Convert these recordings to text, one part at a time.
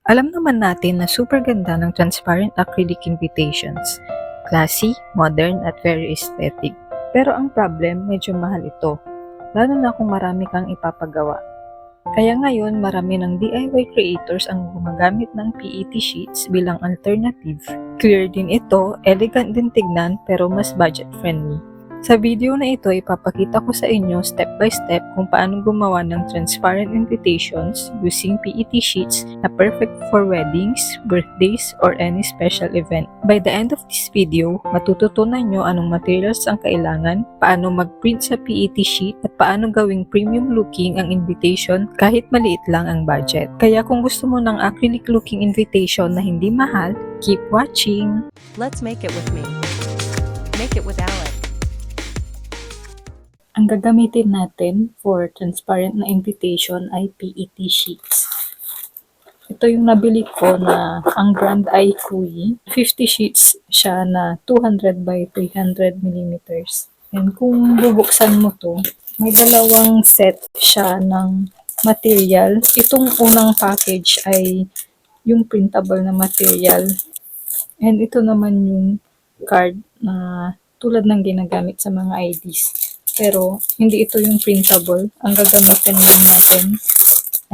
Alam naman natin na super ganda ng transparent acrylic invitations. Classy, modern, at very aesthetic. Pero ang problem, medyo mahal ito. Lalo na kung marami kang ipapagawa. Kaya ngayon, marami ng DIY creators ang gumagamit ng PET sheets bilang alternative. Clear din ito, elegant din tignan, pero mas budget friendly. Sa video na ito, ipapakita ko sa inyo step by step kung paano gumawa ng transparent invitations using PET sheets na perfect for weddings, birthdays, or any special event. By the end of this video, matututunan nyo anong materials ang kailangan, paano mag-print sa PET sheet, at paano gawing premium looking ang invitation kahit maliit lang ang budget. Kaya kung gusto mo ng acrylic looking invitation na hindi mahal, keep watching! Let's make it with me. Make it with Alec. Ang gagamitin natin for transparent na invitation ay PET sheets. Ito yung nabili ko na ang brand ay Kui. 50 sheets siya na 200 by 300 millimeters. And kung bubuksan mo to, may dalawang set siya ng material. Itong unang package ay yung printable na material. And ito naman yung card na tulad ng ginagamit sa mga IDs. Pero hindi ito yung printable. Ang gagamitin lang natin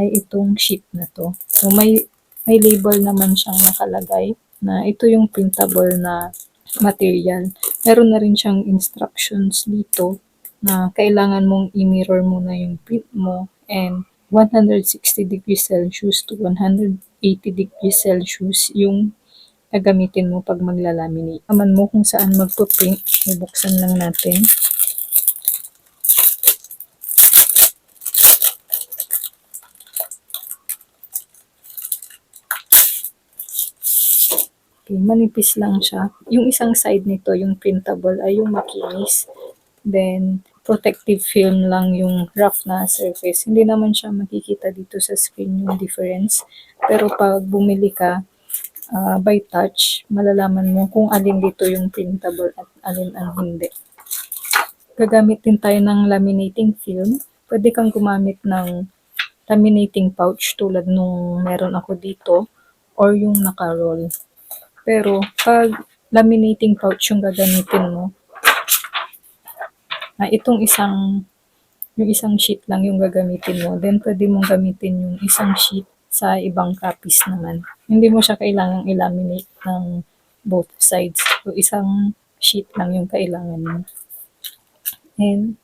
ay itong sheet na to. So may label naman siyang nakalagay na ito yung printable na material. Meron na rin siyang instructions dito na kailangan mong i-mirror muna yung print mo and 160 degrees Celsius to 180 degrees Celsius yung gagamitin mo pag maglalaminate. Aman mo kung saan magpo-print, bubuksan lang natin. Okay, manipis lang siya. Yung isang side nito, yung printable, ay yung makinis. Then, protective film lang yung rough na surface. Hindi naman siya makikita dito sa screen yung difference. Pero pag bumili ka, by touch, malalaman mo kung alin dito yung printable at alin ang hindi. Gagamit din tayo ng laminating film. Pwede kang gumamit ng laminating pouch tulad nung meron ako dito or yung naka-roll. Pero pag laminating pouch yung gagamitin mo, itong yung isang sheet lang yung gagamitin mo, then pwede mong gamitin yung isang sheet sa ibang copies naman. Hindi mo siya kailangang i-laminate ng both sides. So, isang sheet lang yung kailangan mo. And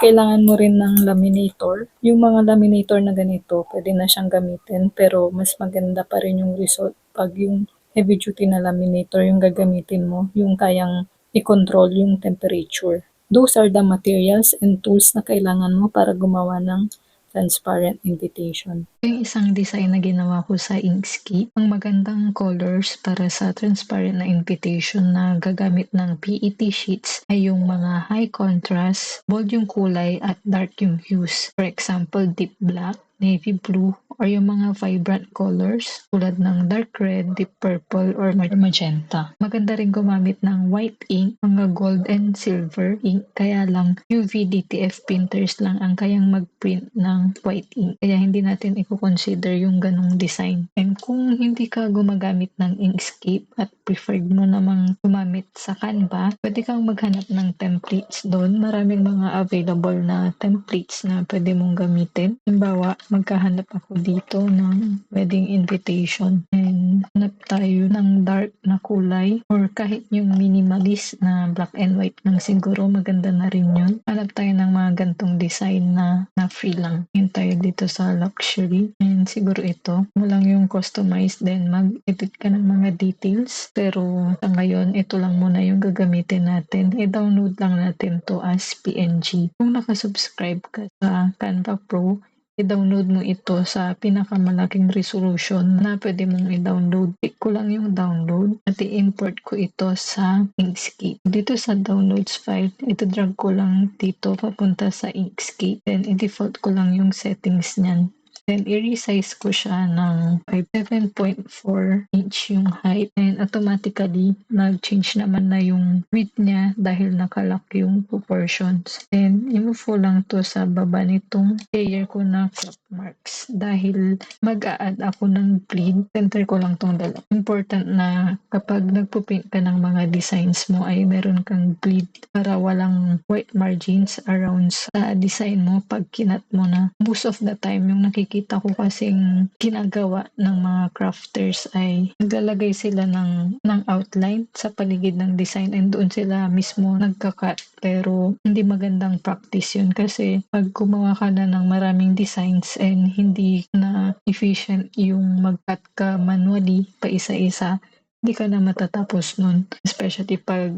kailangan mo rin ng laminator. Yung mga laminator na ganito, pwede na siyang gamitin, pero mas maganda pa rin yung result pag yung heavy duty na laminator yung gagamitin mo, yung kayang i-control yung temperature. Those are the materials and tools na kailangan mo para gumawa ng transparent invitation. Yung isang design na ginawa ko sa Inkscape, ang magandang colors para sa transparent na invitation na gagamit ng PET sheets ay yung mga high contrast, bold yung kulay at dark yung hues. For example, deep black, navy blue, or yung mga vibrant colors tulad ng dark red, deep purple, or magenta. Maganda rin gumamit ng white ink, mga gold and silver ink, kaya lang UV DTF printers lang ang kayang mag-print ng white ink. Kaya hindi natin i-consider yung ganong design. And kung hindi ka gumagamit ng Inkscape at preferred mo namang gumamit sa Canva, pwede kang maghanap ng templates doon. Maraming mga available na templates na pwede mong gamitin. Halimbawa, magkahanap ako dito ng wedding invitation and hanap tayo ng dark na kulay or kahit yung minimalist na black and white lang siguro maganda na rin yun. Hanap tayo ng mga gantong design na free lang. Yun tayo dito sa luxury and siguro ito mo lang yung customized then mag-edit ka ng mga details pero sa ngayon ito lang muna yung gagamitin natin. I-download lang natin to as PNG. Kung nakasubscribe ka sa Canva Pro, i-download mo ito sa pinakamalaking resolution na pwede mong i-download. Click ko lang yung download at i-import ko ito sa Inkscape. Dito sa downloads file, ito drag ko lang dito papunta sa Inkscape. Then i-default ko lang yung settings niyan. Then, i-resize ko siya ng 7.4 inch yung height. And automatically, nag-change naman na yung width niya dahil nakalock yung proportions. And, i-move ko lang to sa baba nitong layer ko na crop marks. Dahil mag-a-add ako ng bleed, center ko lang tong dalawa. Important na kapag nagpo-paint ka ng mga designs mo ay meron kang bleed para walang white margins around sa design mo pag kinat mo na. Most of the time, yung nakikita ko kasing ginagawa ng mga crafters ay naglalagay sila ng outline sa paligid ng design and doon sila mismo nagka-cut. Pero hindi magandang practice yun kasi pag gumawa ka na ng maraming designs and hindi na efficient yung mag-cut ka manually pa isa-isa, hindi ka na matatapos nun. Especially pag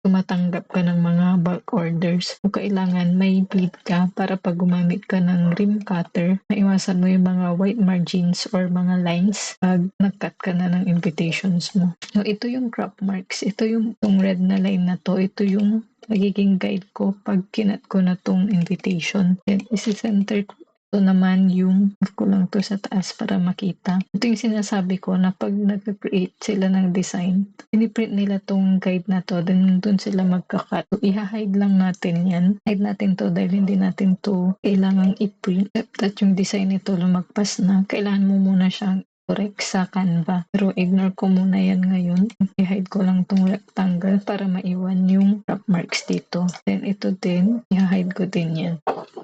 tumatanggap ka ng mga bulk orders. O kailangan may bleed ka para pag gumamit ka ng rim cutter, maiwasan mo yung mga white margins or mga lines pag nag-cut ka na ng invitations mo. So, ito yung crop marks. Ito yung red na line na to. Ito yung magiging guide ko pag kinat ko na tong invitation. Then, isi-center ko. Ito naman yung, ko lang to sa taas para makita. Ito yung sinasabi ko na pag nag-create sila ng design, piniprint nila tong guide na to, then dun sila magka-cut. So, i-hide lang natin yan. Hide natin to dahil hindi natin to kailangang i-print. Except that yung design nito lumagpas na, kailangan mo muna siyang correct sa Canva. Pero ignore ko muna yan ngayon. I-hide ko lang tong rectangle para maiwan yung crop marks dito. Then ito din, i-hide ko din yan.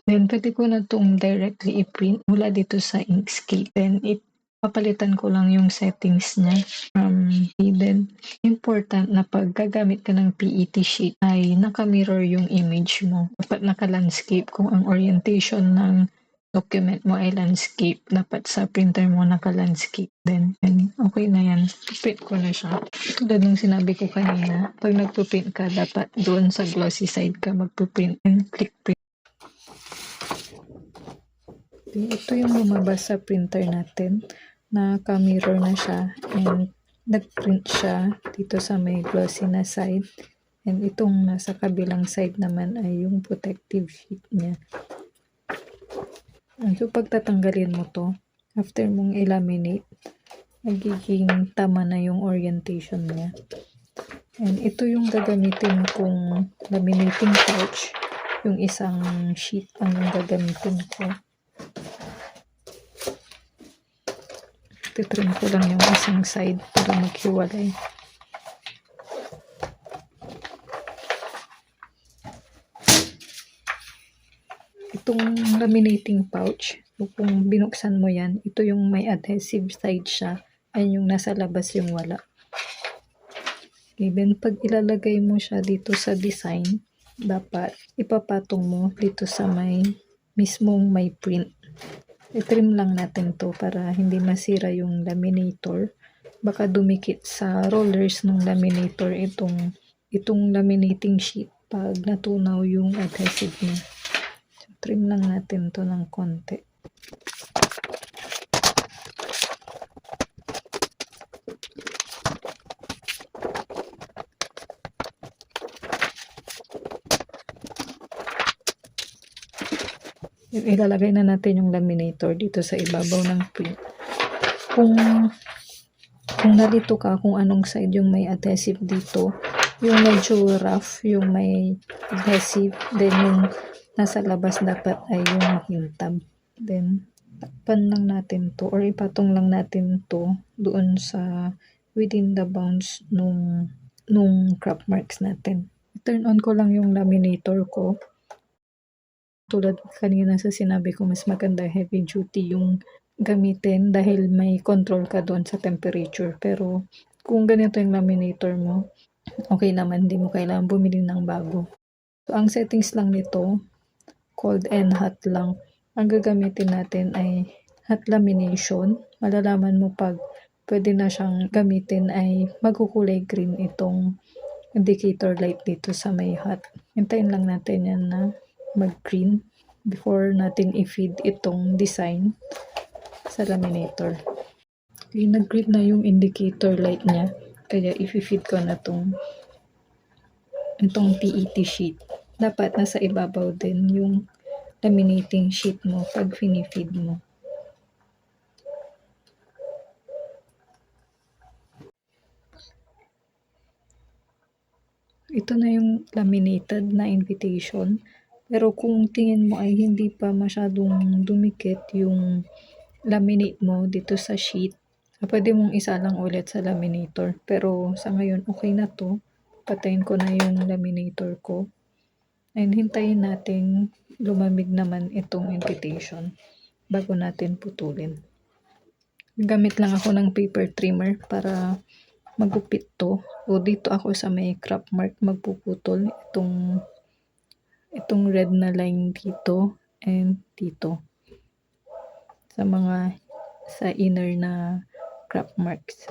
Then pwede ko na tong directly i-print mula dito sa Inkscape. Then papalitan ko lang yung settings niya from hidden. Important na pag gagamit ka ng PET sheet ay naka-mirror yung image mo. Dapat naka-landscape kung ang orientation ng document mo ay landscape. Dapat sa printer mo naka-landscape din. And okay na yan. Print ko na siya. Tulad nung sinabi ko kanina, pag nagpo-print ka, dapat doon sa glossy side ka magpo-print and click print. Ito yung lumabas sa printer natin. Naka-mirror na siya and nag-print siya dito sa may glossy na side. And itong nasa kabilang side naman ay yung protective sheet niya. So, pag tatanggalin mo to, after mong i-laminate, magiging tama na yung orientation niya. And ito yung gagamitin kong laminating pouch. Yung isang sheet ang gagamitin ko. Titrim ko lang yung isang side para maghiwalay. Itong laminating pouch, kung binuksan mo yan, ito yung may adhesive side siya, ay yung nasa labas yung wala. Even pag ilalagay mo siya dito sa design, dapat ipapatong mo dito sa mismong may print. I-trim lang natin to para hindi masira yung laminator. Baka dumikit sa rollers ng laminator itong laminating sheet pag natunaw yung adhesive niya. So, trim lang natin to ng konti. Ilalagay na natin yung laminator dito sa ibabaw ng print. Kung nalito ka kung anong side yung may adhesive dito, yung medyo rough, yung may adhesive, then yung nasa labas dapat ay yung makintab. Then, takpan lang natin to or ipatong lang natin to doon sa within the bounds nung crop marks natin. Turn on ko lang yung laminator ko. Tulad kanina sa sinabi ko, mas maganda heavy duty yung gamitin dahil may control ka doon sa temperature. Pero kung ganito yung laminator mo, okay naman, hindi mo kailangan bumili ng bago. So, ang settings lang nito, cold and hot lang. Ang gagamitin natin ay hot lamination. Malalaman mo pag pwede na siyang gamitin ay magkukulay green itong indicator light dito sa may hot. Hintayin lang natin yan na mag-green before natin i-feed itong design sa laminator. Okay, nag-green na yung indicator light niya. Kaya i-feed ko na itong PET sheet. Dapat nasa ibabaw din yung laminating sheet mo pag fini-feed mo. ito na yung laminated na invitation. Pero kung tingin mo ay hindi pa masyadong dumikit yung laminate mo dito sa sheet, pwede mong isa lang ulit sa laminator. Pero sa ngayon, okay na to. Patayin ko na yung laminator ko. And hintayin natin lumamig naman itong invitation bago natin putulin. Gamit lang ako ng paper trimmer para magupit to. O dito ako sa may crop mark magpuputol itong red na line dito and dito sa inner na crop marks.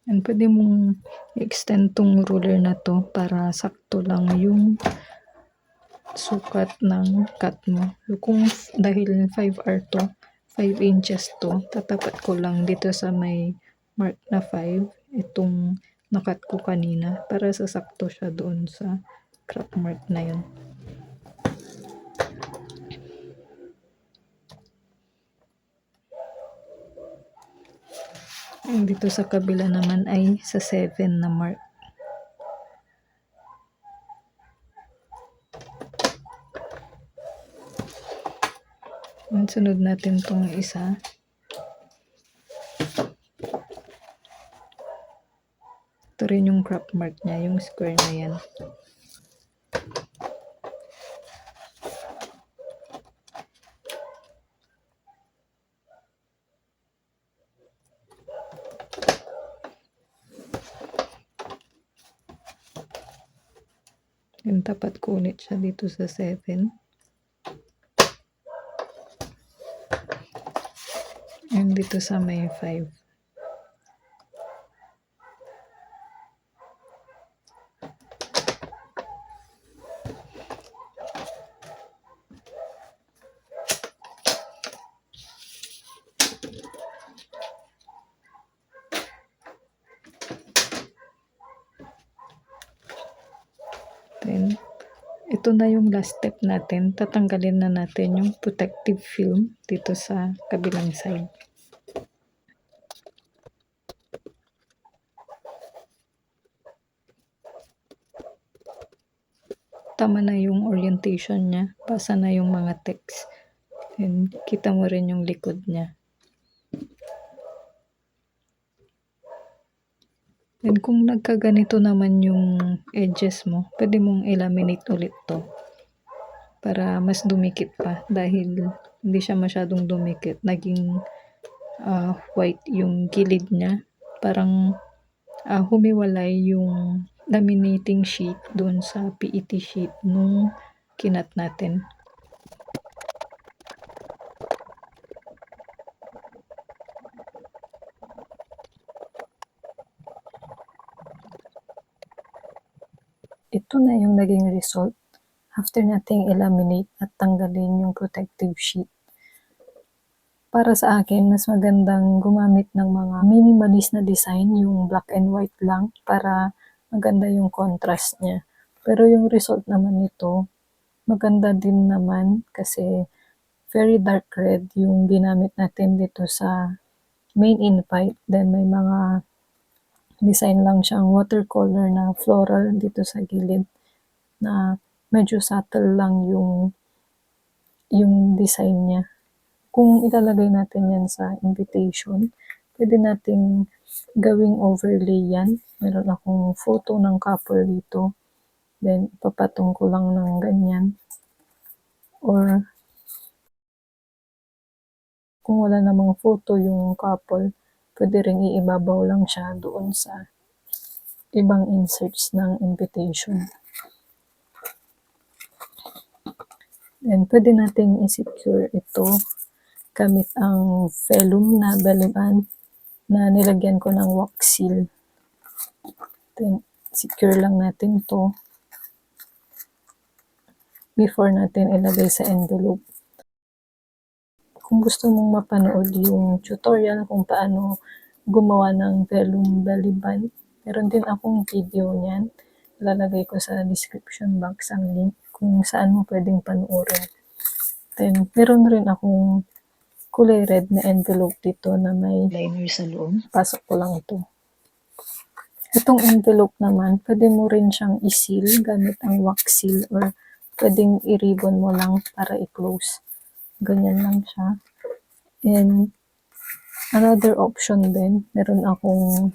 And pwede mong i-extend tong ruler na to para sakto lang yung sukat ng cut mo. Kung dahil 5R to, 5 inches to, tatapat ko lang dito sa may mark na 5, itong nakat ko kanina para sasakto siya doon sa crop mark na yun. And dito sa kabila naman ay sa 7 na mark. And sunod natin tong isa. Ito rin yung crop mark niya, yung square na yan. And tapat ko ulit siya dito sa 7. And dito sa may 5. Then, ito na yung last step natin. Tatanggalin na natin yung protective film dito sa kabilang side. Tama na yung orientation niya. Basa na yung mga text. And kita mo rin yung likod niya. And kung nagkaganito naman yung edges mo, pwede mong i-laminate ulit to para mas dumikit pa dahil hindi siya masyadong dumikit. Naging white yung gilid niya. Parang humiwalay yung laminating sheet doon sa PET sheet nung kinat natin. Ito na yung naging result after nating i-laminate at tanggalin yung protective sheet. Para sa akin, mas magandang gumamit ng mga minimalist na design, yung black and white lang, para maganda yung contrast niya. Pero yung result naman nito, maganda din naman kasi very dark red yung ginamit natin dito sa main invite. Then may mga design lang siyang watercolor na floral dito sa gilid na medyo subtle lang yung design niya. Kung ilalagay natin yan sa invitation, pwede nating gawing overlay yan. Meron akong photo ng couple dito. Then, papatong ko lang ng ganyan. Or, kung wala namang photo yung couple, pwede rin iibabaw lang siya doon sa ibang inserts ng invitation. Then, pwede nating i-secure ito gamit ang vellum na belly band na nilagyan ko ng wax seal. Then, secure lang natin to before natin ilagay sa envelope. Kung gusto mong mapanood yung tutorial kung paano gumawa ng vellum belly band, meron din akong video niyan. Ilalagay ko sa description box ang link kung saan mo pwedeng panoorin. Then, meron rin akong kulay red na envelope dito na may liner sa loob. Pasok ko lang ito. Itong envelope naman, pwede mo rin siyang i-seal gamit ang wax seal or pwedeng i-ribbon mo lang para i-close. Ganyan lang siya. And another option din, meron akong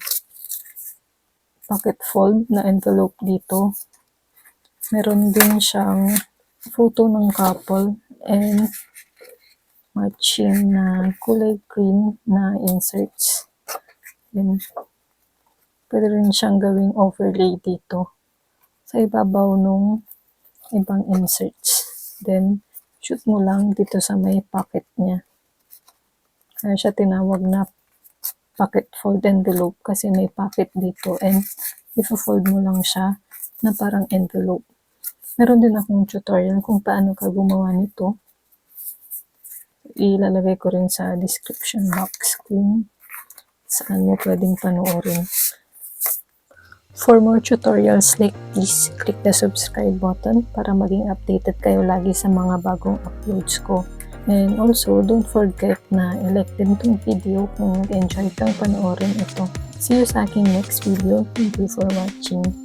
pocket fold na envelope dito. Meron din siyang photo ng couple and matching na kulay green na inserts. Then, pwede rin siyang gawing overlay dito sa ibabaw nung ibang inserts. Then, shoot mo lang dito sa may pocket niya. Kaya siya tinawag na pocket fold envelope kasi may pocket dito and i-fold mo lang siya na parang envelope. Meron din akong tutorial kung paano ka gumawa nito. Ilalagay ko rin sa description box kung saan mo pwedeng panoorin. For more tutorials like this, click the subscribe button para maging updated kayo lagi sa mga bagong uploads ko. And also, don't forget na i-like din itong video kung nag-enjoy kang panoorin ito. See you sa aking next video. Thank you for watching.